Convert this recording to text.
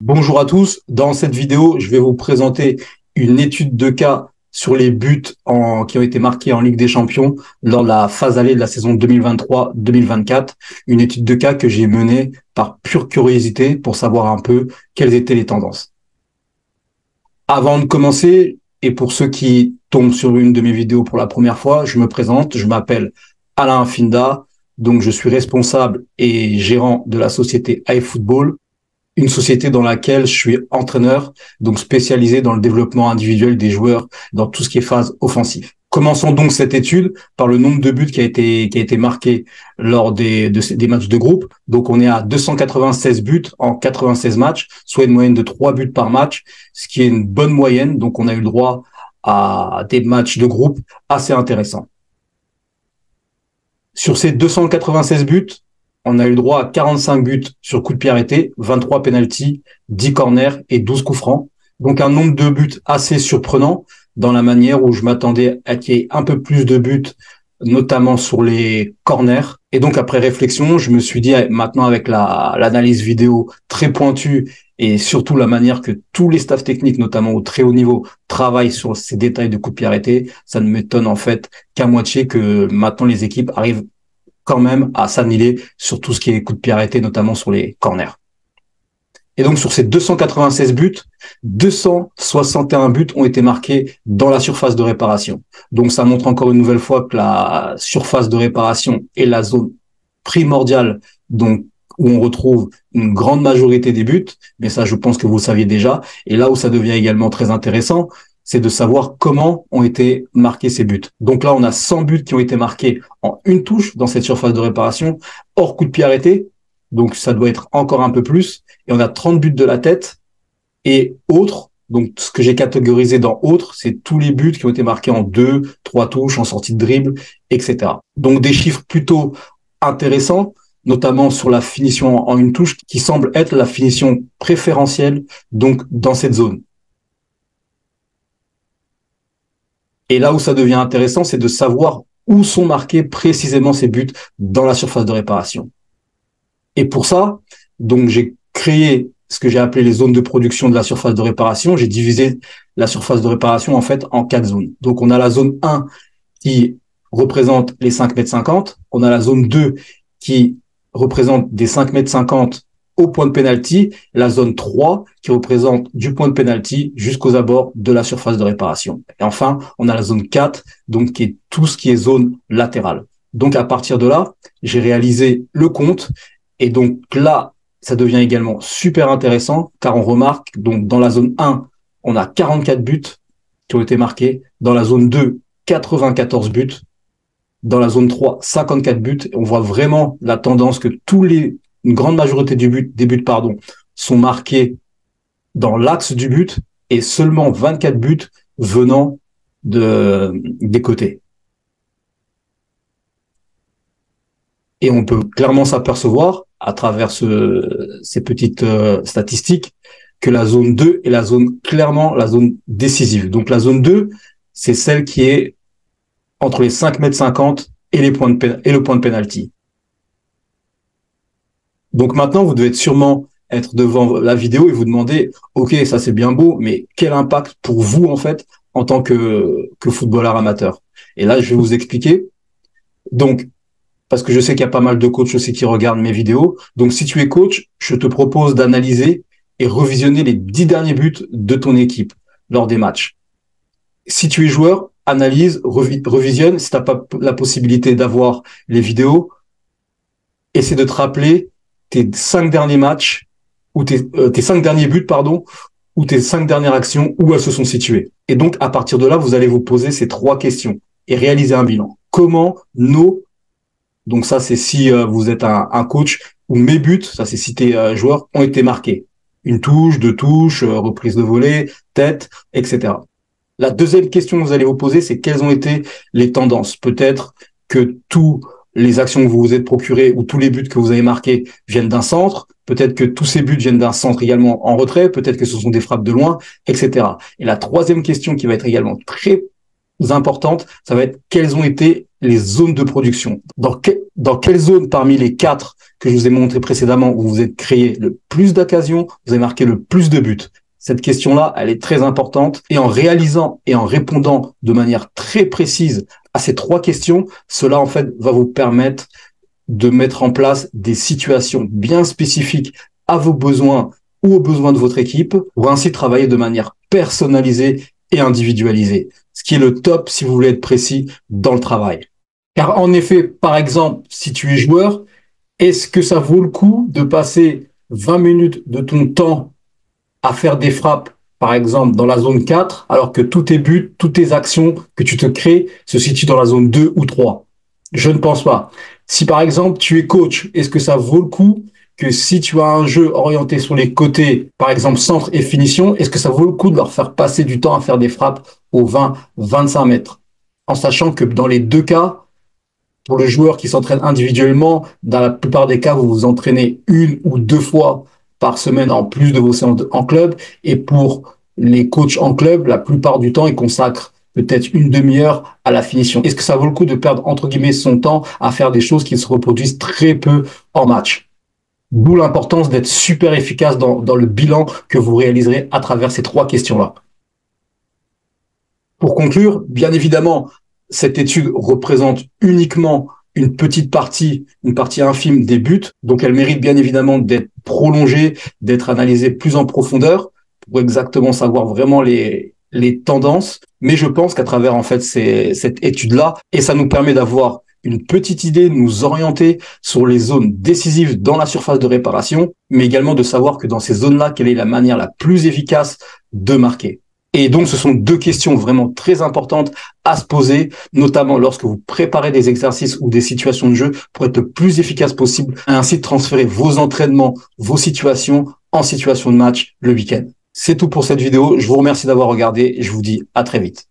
Bonjour à tous. Dans cette vidéo, je vais vous présenter une étude de cas sur les buts qui ont été marqués en Ligue des Champions lors de la phase allée de la saison 2023-2024. Une étude de cas que j'ai menée par pure curiosité pour savoir un peu quelles étaient les tendances. Avant de commencer, et pour ceux qui tombent sur une de mes vidéos pour la première fois, je me présente. Je m'appelle Alain Finda. Donc, je suis responsable et gérant de la société iFootball, une société dans laquelle je suis entraîneur, donc spécialisé dans le développement individuel des joueurs dans tout ce qui est phase offensive. Commençons donc cette étude par le nombre de buts qui a été marqué lors des matchs de groupe. Donc, on est à 296 buts en 96 matchs, soit une moyenne de 3 buts par match, ce qui est une bonne moyenne. Donc, on a eu le droit à des matchs de groupe assez intéressants. Sur ces 296 buts, on a eu le droit à 45 buts sur coups de pied arrêtés, 23 pénaltys, 10 corners et 12 coups francs. Donc un nombre de buts assez surprenant dans la manière où je m'attendais à qu'il y ait un peu plus de buts, notamment sur les corners. Et donc après réflexion, je me suis dit maintenant avec l'analyse vidéo très pointue et surtout la manière que tous les staffs techniques, notamment au très haut niveau, travaillent sur ces détails de coups de pied arrêtés, ça ne m'étonne en fait qu'à moitié que maintenant les équipes arrivent quand même à s'annihiler sur tout ce qui est coups de pied arrêtés, notamment sur les corners. Et donc, sur ces 296 buts, 261 buts ont été marqués dans la surface de réparation. Donc, ça montre encore une nouvelle fois que la surface de réparation est la zone primordiale, donc, où on retrouve une grande majorité des buts. Mais ça, je pense que vous le saviez déjà. Et là où ça devient également très intéressant, c'est de savoir comment ont été marqués ces buts. Donc là, on a 100 buts qui ont été marqués en une touche dans cette surface de réparation, hors coup de pied arrêté. Donc ça doit être encore un peu plus. Et on a 30 buts de la tête et autres. Donc ce que j'ai catégorisé dans autres, c'est tous les buts qui ont été marqués en 2, 3 touches, en sortie de dribble, etc. Donc des chiffres plutôt intéressants, notamment sur la finition en une touche, qui semble être la finition préférentielle donc dans cette zone. Et là où ça devient intéressant, c'est de savoir où sont marqués précisément ces buts dans la surface de réparation. Et pour ça, donc j'ai créé ce que j'ai appelé les zones de production de la surface de réparation. J'ai divisé la surface de réparation en fait en 4 zones. Donc on a la zone 1 qui représente les 5,50 m. On a la zone 2 qui représente des 5,50 m au point de pénalty, la zone 3 qui représente du point de pénalty jusqu'aux abords de la surface de réparation. Et enfin, on a la zone 4, donc qui est tout ce qui est zone latérale. Donc à partir de là, j'ai réalisé le compte et donc là, ça devient également super intéressant car on remarque donc dans la zone 1, on a 44 buts qui ont été marqués, dans la zone 2, 94 buts, dans la zone 3, 54 buts. On voit vraiment la tendance que une grande majorité des buts sont marqués dans l'axe du but et seulement 24 buts venant des côtés. Et on peut clairement s'apercevoir à travers ces petites statistiques que la zone 2 est clairement la zone décisive. Donc la zone 2, c'est celle qui est entre les 5,50 m et le point de pénalty. Donc maintenant, vous devez sûrement être devant la vidéo et vous demander, OK, ça c'est bien beau, mais quel impact pour vous en fait en tant que footballeur amateur? Et là, je vais vous expliquer. Donc, parce que je sais qu'il y a pas mal de coachs aussi qui regardent mes vidéos. Donc, si tu es coach, je te propose d'analyser et revisionner les 10 derniers buts de ton équipe lors des matchs. Si tu es joueur, analyse, revisionne. Si tu n'as pas la possibilité d'avoir les vidéos, essaie de te rappeler tes 5 derniers matchs ou tes 5 derniers buts, ou tes 5 dernières actions, où elles se sont situées. Et donc, à partir de là, vous allez vous poser ces 3 questions et réaliser un bilan. Donc ça, c'est si vous êtes un coach, ou mes buts, ça c'est si t'es joueur, ont été marqués. Une touche, 2 touches, reprise de volée, tête, etc. La deuxième question que vous allez vous poser, c'est quelles ont été les tendances. Peut-être que tous les actions que vous vous êtes procurées ou tous les buts que vous avez marqués viennent d'un centre. Peut-être que tous ces buts viennent d'un centre également en retrait. Peut-être que ce sont des frappes de loin, etc. Et la troisième question qui va être également très importante, ça va être quelles ont été les zones de production. Dans quelle zone parmi les 4 que je vous ai montré précédemment où vous êtes créé le plus d'occasions, vous avez marqué le plus de buts? Cette question-là, elle est très importante. Et en réalisant et en répondant de manière très précise à ces 3 questions, cela, en fait, va vous permettre de mettre en place des situations bien spécifiques à vos besoins ou aux besoins de votre équipe pour ainsi travailler de manière personnalisée et individualisée. Ce qui est le top si vous voulez être précis dans le travail. Car en effet, par exemple, si tu es joueur, est-ce que ça vaut le coup de passer 20 minutes de ton temps à faire des frappes, par exemple, dans la zone 4, alors que tous tes buts, toutes tes actions que tu te crées se situent dans la zone 2 ou 3? Je ne pense pas. Si par exemple tu es coach, est-ce que ça vaut le coup que si tu as un jeu orienté sur les côtés, par exemple centre et finition, est-ce que ça vaut le coup de leur faire passer du temps à faire des frappes aux 20-25 mètres? En sachant que dans les 2 cas, pour le joueur qui s'entraîne individuellement, dans la plupart des cas, vous vous entraînez 1 ou 2 fois par semaine en plus de vos séances en club. Et pour les coachs en club, la plupart du temps, ils consacrent peut-être une demi-heure à la finition. Est-ce que ça vaut le coup de perdre, entre guillemets, son temps à faire des choses qui se reproduisent très peu en match? D'où l'importance d'être super efficace dans le bilan que vous réaliserez à travers ces 3 questions-là. Pour conclure, bien évidemment, cette étude représente uniquement une petite partie, une partie infime des buts. Donc, elle mérite bien évidemment d'être prolongée, d'être analysée plus en profondeur pour exactement savoir vraiment les tendances. Mais je pense qu'à travers, en fait, cette étude-là, et ça nous permet d'avoir une petite idée, de nous orienter sur les zones décisives dans la surface de réparation, mais également de savoir que dans ces zones-là, quelle est la manière la plus efficace de marquer. Et donc, ce sont 2 questions vraiment très importantes à se poser, notamment lorsque vous préparez des exercices ou des situations de jeu pour être le plus efficace possible et ainsi transférer vos entraînements, vos situations en situation de match le week-end. C'est tout pour cette vidéo. Je vous remercie d'avoir regardé et je vous dis à très vite.